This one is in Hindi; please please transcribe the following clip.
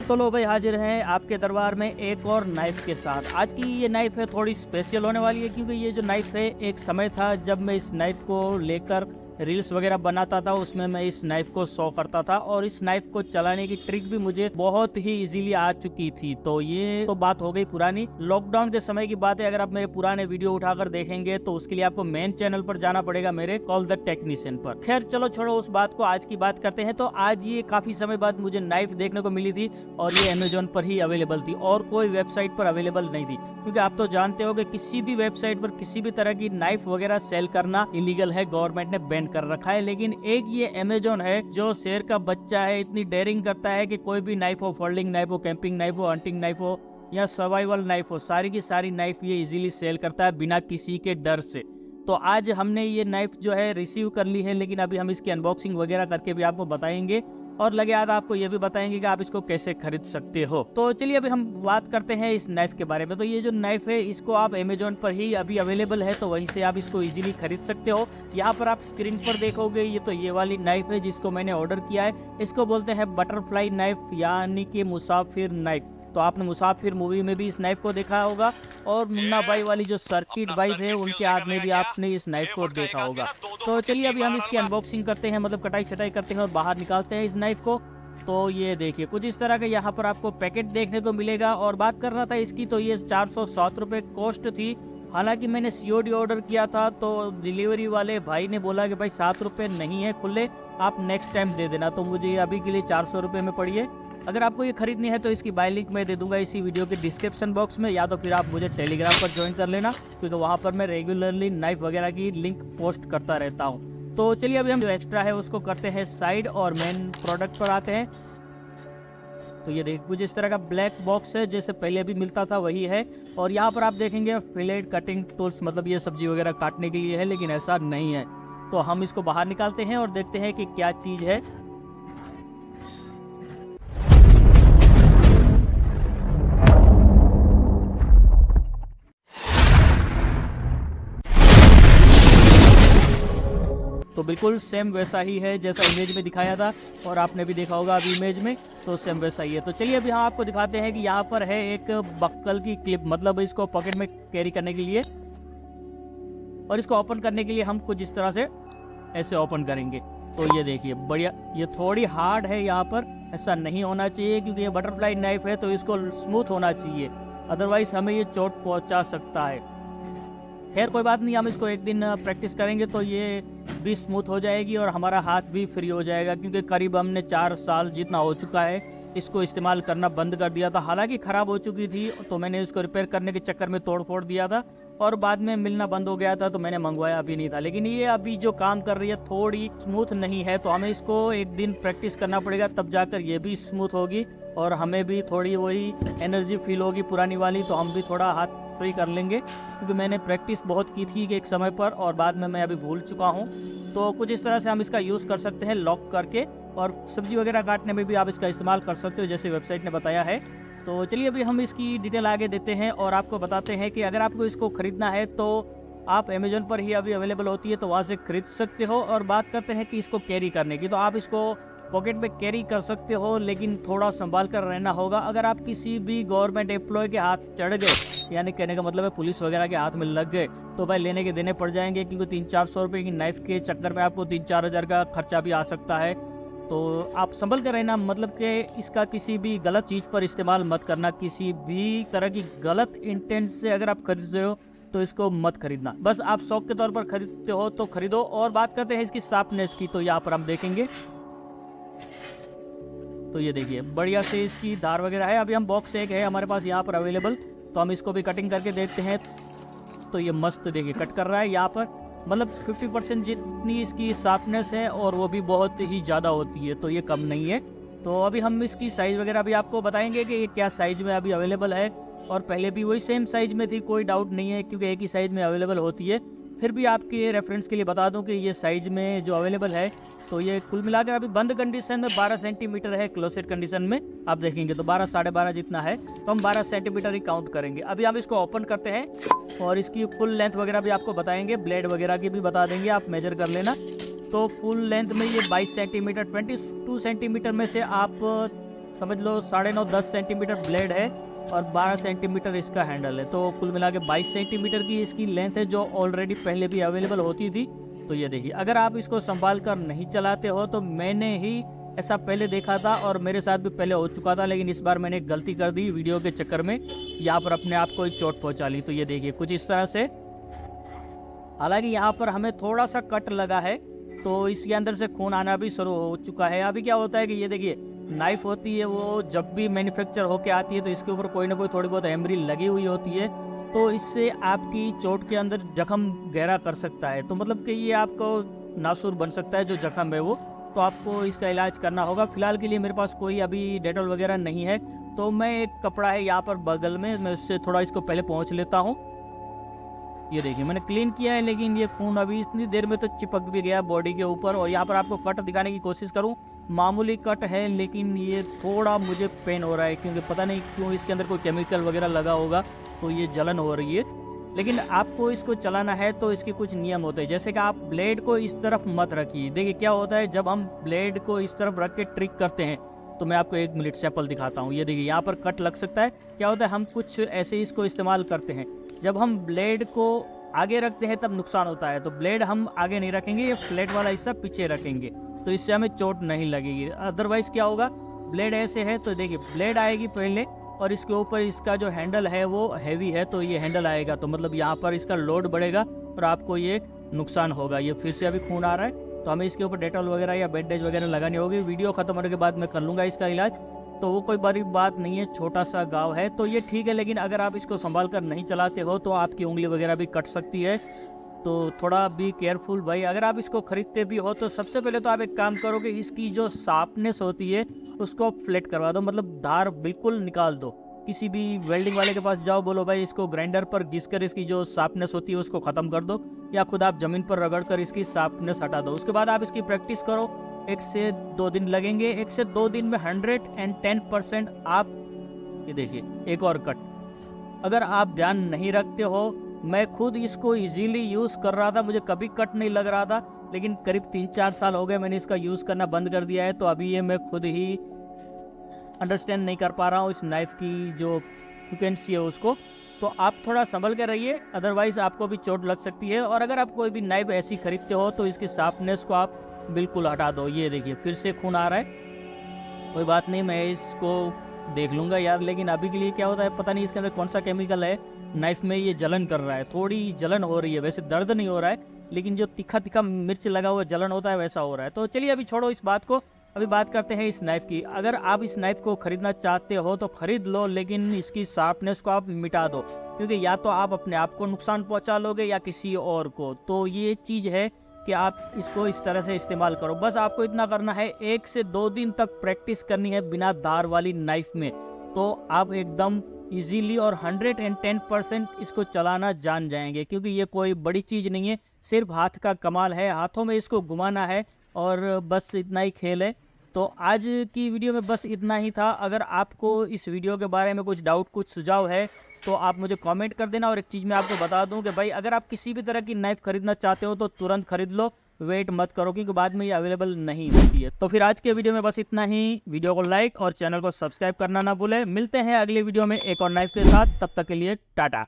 तो लो भाई हाजिर हैं आपके दरबार में एक और नाइफ के साथ। आज की ये नाइफ है थोड़ी स्पेशल होने वाली है, क्योंकि ये जो नाइफ है एक समय था जब मैं इस नाइफ को लेकर रील्स वगैरह बनाता था, उसमें मैं इस नाइफ को शो करता था और इस नाइफ को चलाने की ट्रिक भी मुझे बहुत ही इजीली आ चुकी थी। तो ये तो बात हो गई पुरानी, लॉकडाउन के समय की बात है। अगर आप मेरे पुराने वीडियो उठाकर देखेंगे तो उसके लिए आपको मेन चैनल पर जाना पड़ेगा, मेरे कॉल द टेक्नीशियन पर। खैर चलो छोड़ो उस बात को, आज की बात करते हैं। तो आज ये काफी समय बाद मुझे नाइफ देखने को मिली थी और ये अमेजोन पर ही अवेलेबल थी और कोई वेबसाइट पर अवेलेबल नहीं थी, क्योंकि आप तो जानते हो कि किसी भी वेबसाइट पर किसी भी तरह की नाइफ वगैरह सेल करना इलीगल है, गवर्नमेंट ने बैन कर रखा है। लेकिन एक ये अमेजोन है जो शेर का बच्चा है, इतनी डेयरिंग करता है कि कोई भी नाइफ हो, फोल्डिंग नाइफ हो, कैंपिंग नाइफ हो, हंटिंग नाइफ हो या सर्वाइवल नाइफ हो, सारी की सारी नाइफ ये इजीली सेल करता है बिना किसी के डर से। तो आज हमने ये नाइफ जो है रिसीव कर ली है, लेकिन अभी हम इसकी अनबॉक्सिंग वगैरह करके भी आपको बताएंगे और लगे याद आपको ये भी बताएंगे कि आप इसको कैसे खरीद सकते हो। तो चलिए अभी हम बात करते हैं इस नाइफ के बारे में। तो ये जो नाइफ है इसको आप अमेजोन पर ही अभी अवेलेबल है, तो वहीं से आप इसको इजीली खरीद सकते हो। यहाँ पर आप स्क्रीन पर देखोगे ये तो ये वाली नाइफ है जिसको मैंने ऑर्डर किया है। इसको बोलते हैं बटरफ्लाई नाइफ यानी कि मुसाफिर नाइफ। तो आपने मुसाफिर मूवी में भी इस नाइफ को देखा होगा और मुन्ना भाई वाली जो सर्किट बाइक है उनके हाथ में भी आपने इस नाइफ को देखा होगा। तो चलिए अभी हम इसकी अनबॉक्सिंग करते हैं, मतलब कटाई छटाई करते हैं और बाहर निकालते हैं इस नाइफ को। तो ये देखिए कुछ इस तरह का यहाँ पर आपको पैकेट देखने को मिलेगा। और बात कर रहा था इसकी, तो ये 407 रुपये कॉस्ट थी। हालांकि मैंने COD ऑर्डर किया था तो डिलीवरी वाले भाई ने बोला कि भाई 7 रुपये नहीं है खुले, आप नेक्स्ट टाइम दे देना। तो मुझे अभी के लिए 400 रुपये में पड़ी है। अगर आपको ये खरीदनी है तो इसकी बाय लिंक मैं दे दूंगा इसी वीडियो के डिस्क्रिप्शन बॉक्स में, या तो फिर आप मुझे टेलीग्राम पर ज्वाइन कर लेना, क्योंकि वहाँ पर मैं रेगुलरली नाइफ वगैरह की लिंक पोस्ट करता रहता हूँ। तो चलिए अभी हम जो एक्स्ट्रा है उसको करते हैं साइड और मेन प्रोडक्ट पर आते हैं। तो ये देखिए कुछ इस तरह का ब्लैक बॉक्स है, जैसे पहले भी मिलता था वही है। और यहाँ पर आप देखेंगे फिलेट कटिंग टूल्स, मतलब ये सब्जी वगैरह काटने के लिए है, लेकिन ऐसा नहीं है। तो हम इसको बाहर निकालते हैं और देखते हैं कि क्या चीज़ है। तो बिल्कुल सेम वैसा ही है जैसा इमेज में दिखाया था और आपने भी देखा होगा अभी इमेज में, तो सेम वैसा ही है। तो चलिए अभी यहाँ आपको दिखाते हैं कि यहाँ पर है एक बक्कल की क्लिप, मतलब इसको पॉकेट में कैरी करने के लिए। और इसको ओपन करने के लिए हम कुछ इस तरह से ऐसे ओपन करेंगे। तो ये देखिए बढ़िया, ये थोड़ी हार्ड है, यहाँ पर ऐसा नहीं होना चाहिए क्योंकि ये बटरफ्लाई नाइफ है तो इसको स्मूथ होना चाहिए, अदरवाइज हमें ये चोट पहुँचा सकता है। खैर कोई बात नहीं, हम इसको एक दिन प्रैक्टिस करेंगे तो ये भी स्मूथ हो जाएगी और हमारा हाथ भी फ्री हो जाएगा, क्योंकि करीब हमने 4 साल जितना हो चुका है इसको इस्तेमाल करना बंद कर दिया था। हालांकि ख़राब हो चुकी थी तो मैंने इसको रिपेयर करने के चक्कर में तोड़ फोड़ दिया था और बाद में मिलना बंद हो गया था तो मैंने मंगवाया भी नहीं था। लेकिन ये अभी जो काम कर रही है थोड़ी स्मूथ नहीं है, तो हमें इसको एक दिन प्रैक्टिस करना पड़ेगा, तब जाकर ये भी स्मूथ होगी और हमें भी थोड़ी वही एनर्जी फील होगी पुरानी वाली, तो हम भी थोड़ा हाथ फ्री कर लेंगे। क्योंकि मैंने प्रैक्टिस बहुत की थी एक समय पर और बाद में मैं अभी भूल चुका हूँ। तो कुछ इस तरह से हम इसका यूज़ कर सकते हैं लॉक करके, और सब्जी वगैरह काटने में भी आप इसका इस्तेमाल कर सकते हो जैसे वेबसाइट ने बताया है। तो चलिए अभी हम इसकी डिटेल आगे देते हैं और आपको बताते हैं कि अगर आपको इसको ख़रीदना है तो आप अमेजोन पर ही अभी अवेलेबल होती है, तो वहाँ से खरीद सकते हो। और बात करते हैं कि इसको कैरी करने की, तो आप इसको पॉकेट में कैरी कर सकते हो, लेकिन थोड़ा संभाल कर रहना होगा। अगर आप किसी भी गवर्नमेंट एम्प्लॉय के हाथ चढ़ गए, यानी कहने का मतलब है पुलिस वगैरह के हाथ में लग गए, तो भाई लेने के देने पड़ जाएंगे, क्योंकि 300-400 रुपये की नाइफ के चक्कर में आपको 3-4 हज़ार का खर्चा भी आ सकता है। तो आप संभल कर रहना, मतलब कि इसका किसी भी गलत चीज़ पर इस्तेमाल मत करना। किसी भी तरह की गलत इंटेंट से अगर आप खरीद रहे हो तो इसको मत खरीदना, बस आप शौक के तौर पर खरीदते हो तो खरीदो। और बात करते हैं इसकी शार्पनेस की, तो यहाँ पर हम देखेंगे तो ये देखिए बढ़िया से इसकी धार वगैरह है। अभी हम बॉक्स एक है हमारे पास यहाँ पर अवेलेबल, तो हम इसको भी कटिंग करके देखते हैं। तो ये मस्त देखिए कट कर रहा है यहाँ पर, मतलब 50% जितनी इसकी शार्पनेस है और वो भी बहुत ही ज़्यादा होती है, तो ये कम नहीं है। तो अभी हम इसकी साइज़ वगैरह भी आपको बताएंगे कि ये क्या साइज़ में अभी अवेलेबल है, और पहले भी वही सेम साइज़ में थी, कोई डाउट नहीं है क्योंकि एक ही साइज़ में अवेलेबल होती है। फिर भी आपके रेफरेंस के लिए बता दूं कि ये साइज़ में जो अवेलेबल है, तो ये कुल मिलाकर अभी बंद कंडीशन में 12 सेंटीमीटर है, क्लोजेड कंडीशन में आप देखेंगे तो 12 साढ़े 12 जितना है, तो हम 12 सेंटीमीटर ही काउंट करेंगे। अभी हम इसको ओपन करते हैं और इसकी फुल लेंथ वगैरह भी आपको बताएंगे, ब्लेड वगैरह की भी बता देंगे, आप मेजर कर लेना। तो फुल लेंथ में ये 22 सेंटीमीटर, 22 सेंटीमीटर में से आप समझ लो 9.5-10 सेंटीमीटर ब्लेड है और 12 सेंटीमीटर इसका हैंडल है, तो कुल मिला के 22 सेंटीमीटर की इसकी लेंथ है, जो ऑलरेडी पहले भी अवेलेबल होती थी। तो ये देखिए, अगर आप इसको संभाल कर नहीं चलाते हो तो मैंने ही ऐसा पहले देखा था और मेरे साथ भी पहले हो चुका था, लेकिन इस बार मैंने एक गलती कर दी वीडियो के चक्कर में, यहाँ पर अपने आप को ही चोट पहुँचा ली। तो ये देखिए कुछ इस तरह से, हालांकि यहाँ पर हमें थोड़ा सा कट लगा है तो इसके अंदर से खून आना भी शुरू हो चुका है। अभी क्या होता है कि ये देखिए नाइफ होती है, वो जब भी मैन्युफैक्चर होके आती है तो इसके ऊपर कोई ना कोई थोड़ी बहुत एमरी लगी हुई होती है, तो इससे आपकी चोट के अंदर जख्म गहरा कर सकता है। तो मतलब कि ये आपको नासूर बन सकता है जो जख्म है वो, तो आपको इसका इलाज करना होगा। फिलहाल के लिए मेरे पास कोई अभी डेटॉल वगैरह नहीं है, तो मैं एक कपड़ा है यहाँ पर बगल में, मैं उससे थोड़ा इसको पहले पहुँच लेता हूँ। ये देखिए मैंने क्लीन किया है, लेकिन ये खून अभी इतनी देर में तो चिपक भी गया बॉडी के ऊपर। और यहाँ पर आपको कट दिखाने की कोशिश करूँ, मामूली कट है, लेकिन ये थोड़ा मुझे पेन हो रहा है, क्योंकि पता नहीं क्यों इसके अंदर कोई केमिकल वगैरह लगा होगा, तो ये जलन हो रही है। लेकिन आपको इसको चलाना है तो इसके कुछ नियम होते हैं, जैसे कि आप ब्लेड को इस तरफ मत रखिए। देखिए क्या होता है, जब हम ब्लेड को इस तरफ रख के ट्रिक करते हैं, तो मैं आपको 1 मिनट सैंपल दिखाता हूँ। ये देखिए यहाँ पर कट लग सकता है। क्या होता है, हम कुछ ऐसे इसको इस्तेमाल करते हैं, जब हम ब्लेड को आगे रखते हैं तब नुकसान होता है। तो ब्लेड हम आगे नहीं रखेंगे, ये फ्लैट वाला हिस्सा पीछे रखेंगे, तो इससे हमें चोट नहीं लगेगी। अदरवाइज क्या होगा, ब्लेड ऐसे है तो देखिए ब्लेड आएगी पहले, और इसके ऊपर इसका जो हैंडल है वो हैवी है, तो ये हैंडल आएगा, तो मतलब यहाँ पर इसका लोड बढ़ेगा और आपको ये नुकसान होगा। ये फिर से अभी खून आ रहा है, तो हमें इसके ऊपर डेटॉल वगैरह या बैंडेज वगैरह लगानी होगी। वीडियो खत्म होने के बाद मैं कर लूँगा इसका इलाज, तो वो कोई बड़ी बात नहीं है, छोटा सा घाव है तो ये ठीक है। लेकिन अगर आप इसको संभाल कर नहीं चलाते हो तो आपकी उंगली वगैरह भी कट सकती है, तो थोड़ा बी केयरफुल भाई। अगर आप इसको खरीदते भी हो तो सबसे पहले तो आप एक काम करो कि इसकी जो शार्पनेस होती है उसको फ्लैट करवा दो, मतलब धार बिल्कुल निकाल दो। किसी भी वेल्डिंग वाले के पास जाओ, बोलो भाई इसको ग्राइंडर पर घिस कर इसकी जो शार्पनेस होती है उसको ख़त्म कर दो, या खुद आप ज़मीन पर रगड़ कर इसकी शार्पनेस हटा दो। उसके बाद आप इसकी प्रैक्टिस करो, 1 से 2 दिन लगेंगे। 1 से 2 दिन में 110% आप, ये देखिए एक और कट, अगर आप ध्यान नहीं रखते हो, मैं खुद इसको इजीली यूज़ कर रहा था, मुझे कभी कट नहीं लग रहा था, लेकिन करीब 3-4 साल हो गए मैंने इसका यूज़ करना बंद कर दिया है, तो अभी ये मैं खुद ही अंडरस्टैंड नहीं कर पा रहा हूँ इस नाइफ़ की जो फ्रिक्वेंसी है उसको। तो आप थोड़ा संभल के रहिए, अदरवाइज़ आपको भी चोट लग सकती है। और अगर आप कोई भी नाइफ़ ऐसी खरीदते हो तो इसकी शार्पनेस को आप बिल्कुल हटा दो। ये देखिए फिर से खून आ रहा है, कोई बात नहीं, मैं इसको देख लूँगा यार। लेकिन अभी के लिए क्या होता है पता नहीं, इसके अंदर कौन सा केमिकल है, नाइफ़ में ये जलन कर रहा है, थोड़ी जलन हो रही है। वैसे दर्द नहीं हो रहा है, लेकिन जो तीखा तीखा मिर्च लगा हुआ जलन होता है वैसा हो रहा है। तो चलिए अभी छोड़ो इस बात को, अभी बात करते हैं इस नाइफ़ की। अगर आप इस नाइफ़ को ख़रीदना चाहते हो तो ख़रीद लो, लेकिन इसकी शार्पनेस को आप मिटा दो, क्योंकि या तो आप अपने आप को नुकसान पहुंचा लोगे या किसी और को। तो ये चीज़ है कि आप इसको इस तरह से इस्तेमाल करो। बस आपको इतना करना है, 1 से 2 दिन तक प्रैक्टिस करनी है बिना धार वाली नाइफ़ में, तो आप एकदम इजीली और 110% इसको चलाना जान जाएंगे। क्योंकि ये कोई बड़ी चीज़ नहीं है, सिर्फ हाथ का कमाल है, हाथों में इसको घुमाना है और बस इतना ही खेल है। तो आज की वीडियो में बस इतना ही था। अगर आपको इस वीडियो के बारे में कुछ डाउट, कुछ सुझाव है तो आप मुझे कमेंट कर देना। और एक चीज़ मैं आपको बता दूं कि भाई अगर आप किसी भी तरह की नाइफ़ खरीदना चाहते हो तो तुरंत खरीद लो, वेट मत करो, क्योंकि बाद में ये अवेलेबल नहीं होती है। तो फिर आज के वीडियो में बस इतना ही। वीडियो को लाइक और चैनल को सब्सक्राइब करना ना भूलें। मिलते हैं अगली वीडियो में एक और नाइफ़ के साथ, तब तक के लिए टाटा।